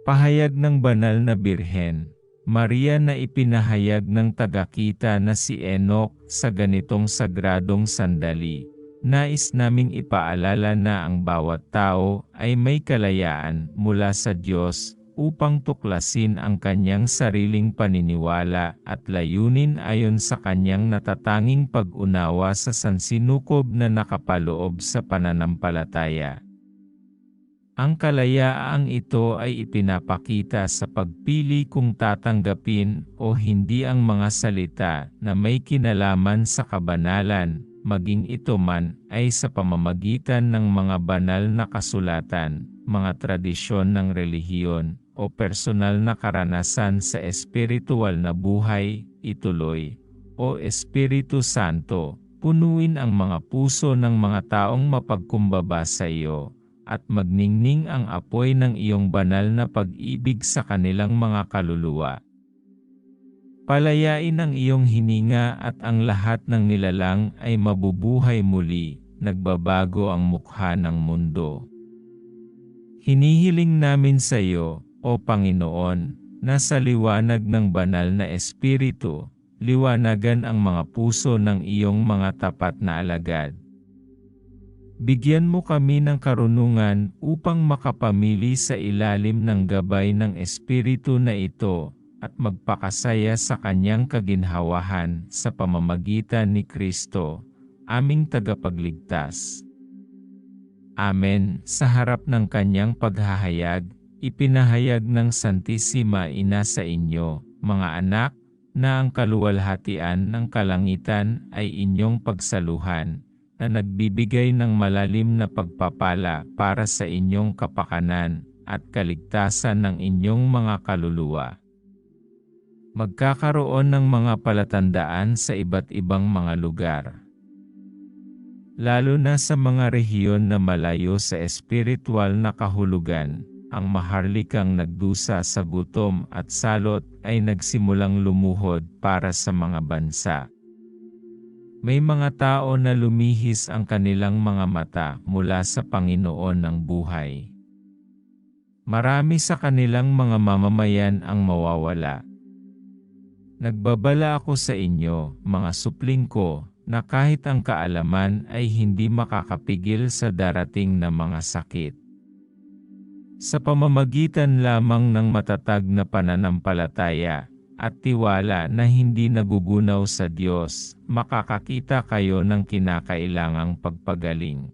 Pahayag ng banal na Birhen, Maria na ipinahayag ng tagakita na si Enoch sa ganitong sagradong sandali. Nais naming ipaalala na ang bawat tao ay may kalayaan mula sa Diyos upang tuklasin ang kanyang sariling paniniwala at layunin ayon sa kanyang natatanging pag-unawa sa sansinukob na nakapaloob sa pananampalataya. Ang kalayaang ito ay ipinapakita sa pagpili kung tatanggapin o hindi ang mga salita na may kinalaman sa kabanalan, maging ito man ay sa pamamagitan ng mga banal na kasulatan, mga tradisyon ng relihiyon, o personal na karanasan sa espiritual na buhay. Ituloy, O Espiritu Santo, punuin ang mga puso ng mga taong mapagkumbaba sa iyo, at magningning ang apoy ng iyong banal na pag-ibig sa kanilang mga kaluluwa. Palayain ang iyong hininga at ang lahat ng nilalang ay mabubuhay muli, nagbabago ang mukha ng mundo. Hinihiling namin sa iyo, O Panginoon, na sa liwanag ng banal na Espiritu, liwanagan ang mga puso ng iyong mga tapat na alagad. Bigyan mo kami ng karunungan upang makapamili sa ilalim ng gabay ng Espiritu na ito at magpakasaya sa kanyang kaginhawahan sa pamamagitan ni Kristo, aming tagapagligtas. Amen. Sa harap ng kanyang paghahayag, ipinahayag ng Santisima Ina sa inyo, mga anak, na ang kaluwalhatian ng kalangitan ay inyong pagsaluhan, na nagbibigay ng malalim na pagpapala para sa inyong kapakanan at kaligtasan ng inyong mga kaluluwa. Magkakaroon ng mga palatandaan sa iba't ibang mga lugar, lalo na sa mga rehiyon na malayo sa espiritual na kahulugan. Ang maharlikang nagdusa sa gutom at salot ay nagsimulang lumuhod para sa mga bansa. May mga tao na lumihis ang kanilang mga mata mula sa Panginoon ng buhay. Marami sa kanilang mga mamamayan ang mawawala. Nagbabala ako sa inyo, mga supling ko, na kahit ang kaalaman ay hindi makakapigil sa darating na mga sakit. Sa pamamagitan lamang ng matatag na pananampalataya at tiwala na hindi nagugunaw sa Diyos, makakakita kayo ng kinakailangang pagpagaling.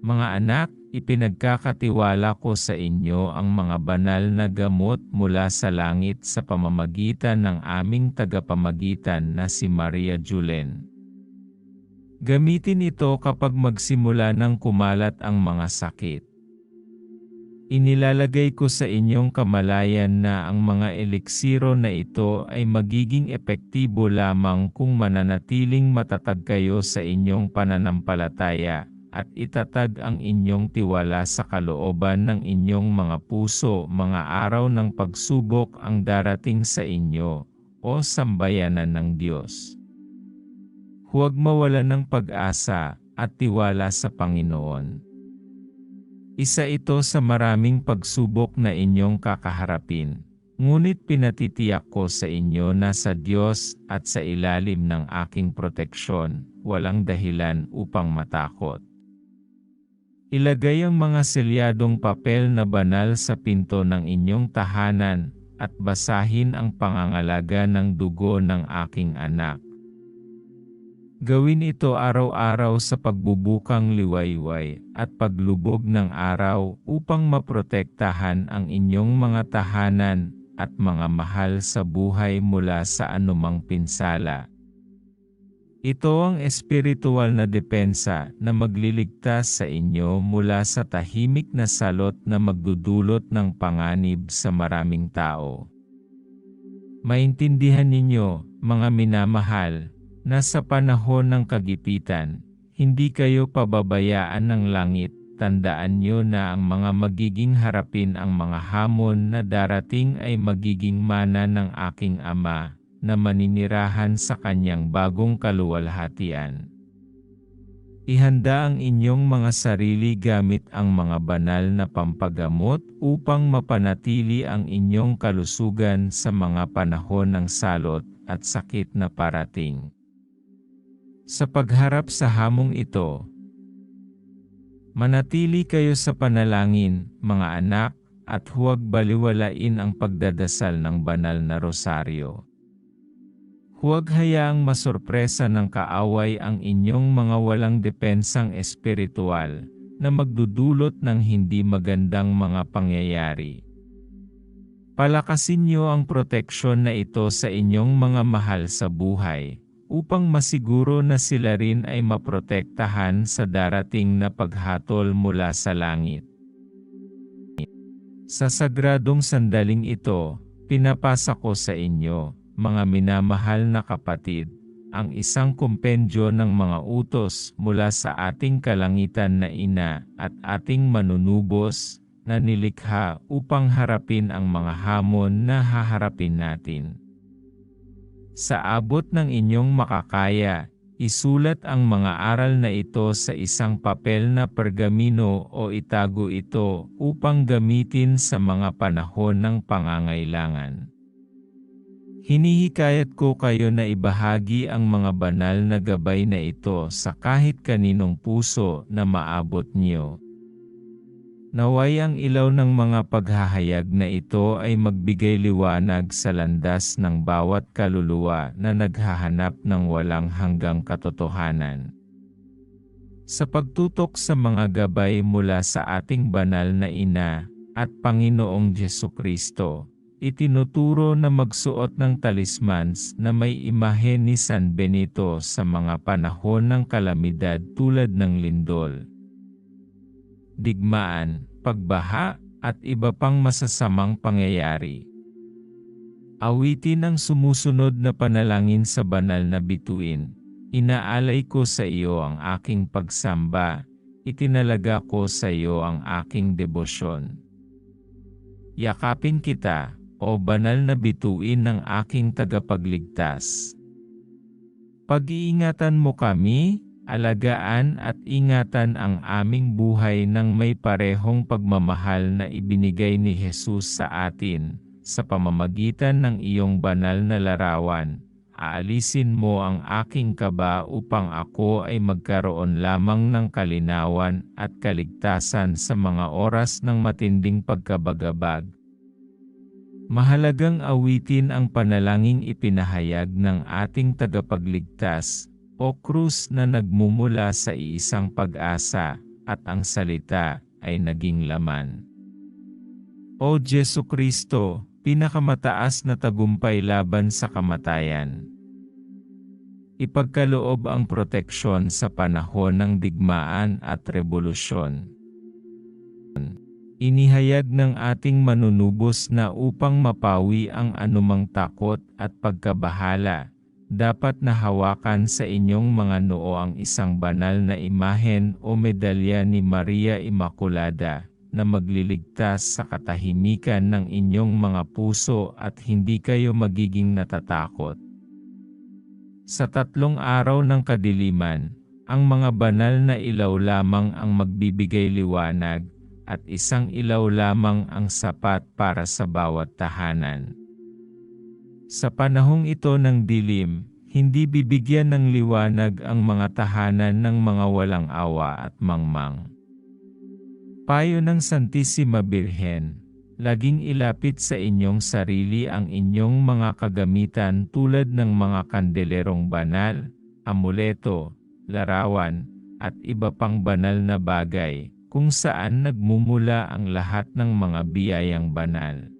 Mga anak, ipinagkakatiwala ko sa inyo ang mga banal na gamot mula sa langit sa pamamagitan ng aming tagapamagitan na si Maria Julen. Gamitin ito kapag magsimula ng kumalat ang mga sakit. Inilalagay ko sa inyong kamalayan na ang mga eliksiro na ito ay magiging epektibo lamang kung mananatiling matatag kayo sa inyong pananampalataya at itatag ang inyong tiwala sa kalooban ng inyong mga puso. Mga araw ng pagsubok ang darating sa inyo, o sambayanan ng Diyos. Huwag mawalan ng pag-asa at tiwala sa Panginoon. Isa ito sa maraming pagsubok na inyong kakaharapin, ngunit pinatitiyak ko sa inyo na sa Diyos at sa ilalim ng aking proteksyon, walang dahilan upang matakot. Ilagay ang mga selyadong papel na banal sa pinto ng inyong tahanan, at basahin ang pangangalaga ng dugo ng aking anak. Gawin ito araw-araw sa pagbubukang liwayway at paglubog ng araw upang maprotektahan ang inyong mga tahanan at mga mahal sa buhay mula sa anumang pinsala. Ito ang espiritual na depensa na magliligtas sa inyo mula sa tahimik na salot na magdudulot ng panganib sa maraming tao. Maintindihan ninyo, mga minamahal, na sa panahon ng kagipitan, hindi kayo pababayaan ng langit. Tandaan niyo na ang mga magiging harapin ang mga hamon na darating ay magiging mana ng aking Ama, na maninirahan sa kanyang bagong kaluwalhatian. Ihanda ang inyong mga sarili gamit ang mga banal na pampagamot upang mapanatili ang inyong kalusugan sa mga panahon ng salot at sakit na parating. Sa pagharap sa hamong ito, manatili kayo sa panalangin, mga anak, at huwag baliwalain ang pagdadasal ng banal na rosaryo. Huwag hayaang masorpresa ng kaaway ang inyong mga walang depensang espiritual na magdudulot ng hindi magandang mga pangyayari. Palakasin niyo ang proteksyon na ito sa inyong mga mahal sa buhay, upang masiguro na sila rin ay maprotektahan sa darating na paghatol mula sa langit. Sa sagradong sandaling ito, pinapasa ko sa inyo, mga minamahal na kapatid, ang isang kumpendyo ng mga utos mula sa ating kalangitan na Ina at ating manunubos na nilikha upang harapin ang mga hamon na haharapin natin. Sa abot ng inyong makakaya, isulat ang mga aral na ito sa isang papel na pergamino o itago ito upang gamitin sa mga panahon ng pangangailangan. Hinihikayat ko kayo na ibahagi ang mga banal na gabay na ito sa kahit kaninong puso na maabot niyo. Naway ang ilaw ng mga paghahayag na ito ay magbigay liwanag sa landas ng bawat kaluluwa na naghahanap ng walang hanggang katotohanan. Sa pagtutok sa mga gabay mula sa ating banal na Ina at Panginoong Jesucristo, itinuturo na magsuot ng talismans na may imahe ni San Benito sa mga panahon ng kalamidad tulad ng lindol, digmaan, pagbaha, at iba pang masasamang pangyayari. Awitin ang sumusunod na panalangin sa banal na bituin. Inaalay ko sa iyo ang aking pagsamba, itinalaga ko sa iyo ang aking debosyon. Yakapin kita, o banal na bituin ng aking tagapagligtas. Pag-iingatan mo kami, alagaan at ingatan ang aming buhay ng may parehong pagmamahal na ibinigay ni Jesus sa atin, sa pamamagitan ng iyong banal na larawan. Aalisin mo ang aking kaba upang ako ay magkaroon lamang ng kalinawan at kaligtasan sa mga oras ng matinding pagkabagabag. Mahalagang awitin ang panalangin ipinahayag ng ating tagapagligtas, o krus na nagmumula sa iisang pag-asa, at ang salita ay naging laman. O Jesucristo, pinakamataas na tagumpay laban sa kamatayan. Ipagkaloob ang proteksyon sa panahon ng digmaan at revolusyon. Inihayag ng ating manunubos na upang mapawi ang anumang takot at pagkabahala, dapat na hawakan sa inyong mga noo ang isang banal na imahen o medalya ni Maria Immaculada, na magliligtas sa katahimikan ng inyong mga puso at hindi kayo magiging natatakot. Sa 3 araw ng kadiliman, ang mga banal na ilaw lamang ang magbibigay liwanag, at isang ilaw lamang ang sapat para sa bawat tahanan. Sa panahong ito ng dilim, hindi bibigyan ng liwanag ang mga tahanan ng mga walang awa at mangmang. Payo ng Santissima Birhen, laging ilapit sa inyong sarili ang inyong mga kagamitan tulad ng mga kandelerong banal, amuleto, larawan, at iba pang banal na bagay, kung saan nagmumula ang lahat ng mga biyayang banal.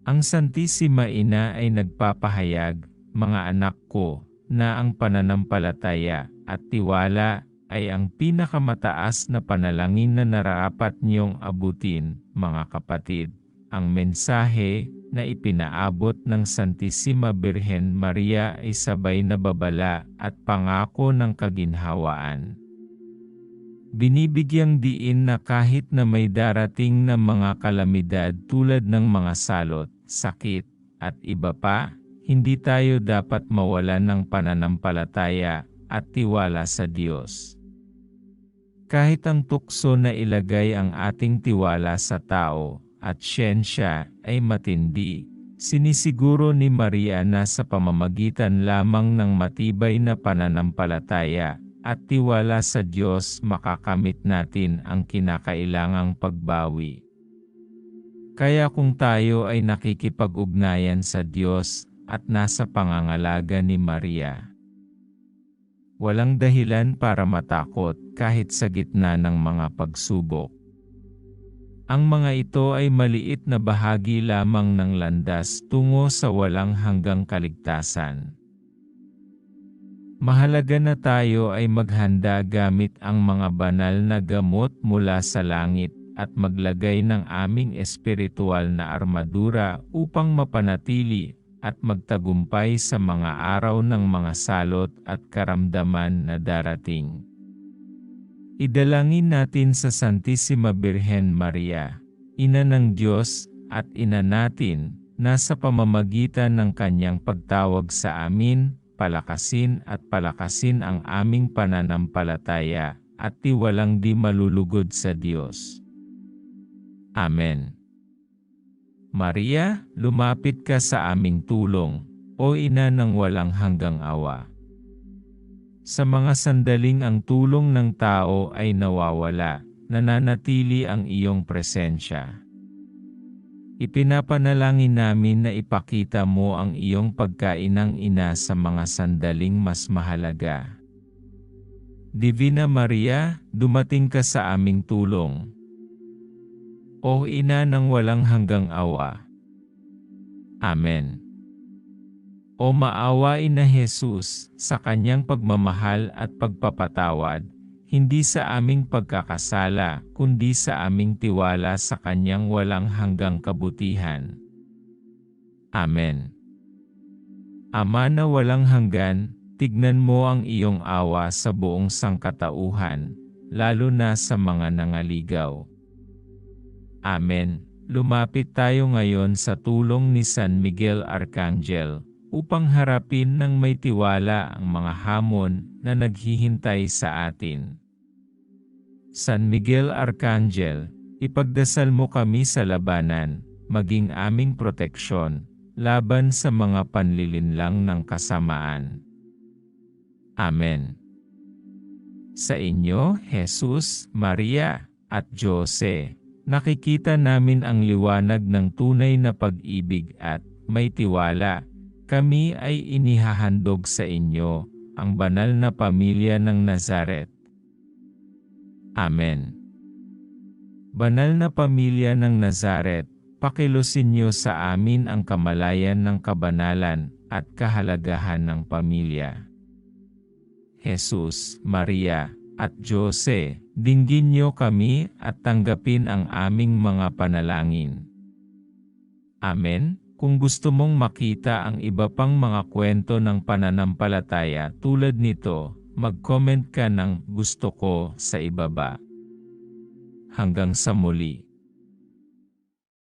Ang Santissima Ina ay nagpapahayag, mga anak ko, na ang pananampalataya at tiwala ay ang pinakamataas na panalangin na nararapat niyong abutin, mga kapatid. Ang mensahe na ipinaabot ng Santissima Birhen Maria ay sabay na babala at pangako ng kaginhawaan. Binibigyang diin na kahit na may darating na mga kalamidad tulad ng mga salot, sakit, at iba pa, hindi tayo dapat mawalan ng pananampalataya at tiwala sa Diyos. Kahit ang tukso na ilagay ang ating tiwala sa tao at siyensya ay matindi, sinisiguro ni Maria na sa pamamagitan lamang ng matibay na pananampalataya at tiwala sa Diyos makakamit natin ang kinakailangang pagbawi. Kaya kung tayo ay nakikipag-ugnayan sa Diyos at nasa pangangalaga ni Maria, walang dahilan para matakot kahit sa gitna ng mga pagsubok. Ang mga ito ay maliit na bahagi lamang ng landas tungo sa walang hanggang kaligtasan. Mahalaga na tayo ay maghanda gamit ang mga banal na gamot mula sa langit at maglagay ng aming espiritual na armadura upang mapanatili at magtagumpay sa mga araw ng mga salot at karamdaman na darating. Idalangin natin sa Santissima Birhen Maria, Ina ng Diyos at Ina natin, na sa pamamagitan ng kanyang pagtawag sa amin, palakasin ang aming pananampalataya at tiwalang di malulugod sa Diyos. Amen. Maria, lumapit ka sa aming tulong, o Ina ng walang hanggang awa. Sa mga sandaling ang tulong ng tao ay nawawala, nananatili ang iyong presensya. Ipinapanalangin namin na ipakita mo ang iyong pagkainang ina sa mga sandaling mas mahalaga. Divina Maria, dumating ka sa aming tulong. O Ina ng walang hanggang awa. Amen. O maawain na Jesus, sa kanyang pagmamahal at pagpapatawad, hindi sa aming pagkakasala, kundi sa aming tiwala sa kanyang walang hanggang kabutihan. Amen. Ama na walang hanggan, tignan mo ang iyong awa sa buong sangkatauhan, lalo na sa mga nangaligaw. Amen. Lumapit tayo ngayon sa tulong ni San Miguel Arcangel, upang harapin ng may tiwala ang mga hamon na naghihintay sa atin. San Miguel Arcangel, ipagdasal mo kami sa labanan, maging aming proteksyon, laban sa mga panlilinlang ng kasamaan. Amen. Sa inyo, Jesus, Maria, at Jose, nakikita namin ang liwanag ng tunay na pag-ibig at may tiwala. Kami ay inihahandog sa inyo, ang banal na pamilya ng Nazaret. Amen. Banal na pamilya ng Nazaret, pakilusin niyo sa amin ang kamalayan ng kabanalan at kahalagahan ng pamilya. Jesus, Maria, at Jose, dinggin niyo kami at tanggapin ang aming mga panalangin. Amen. Kung gusto mong makita ang iba pang mga kwento ng pananampalataya tulad nito, mag-comment ka ng gusto ko sa ibaba. Hanggang sa muli.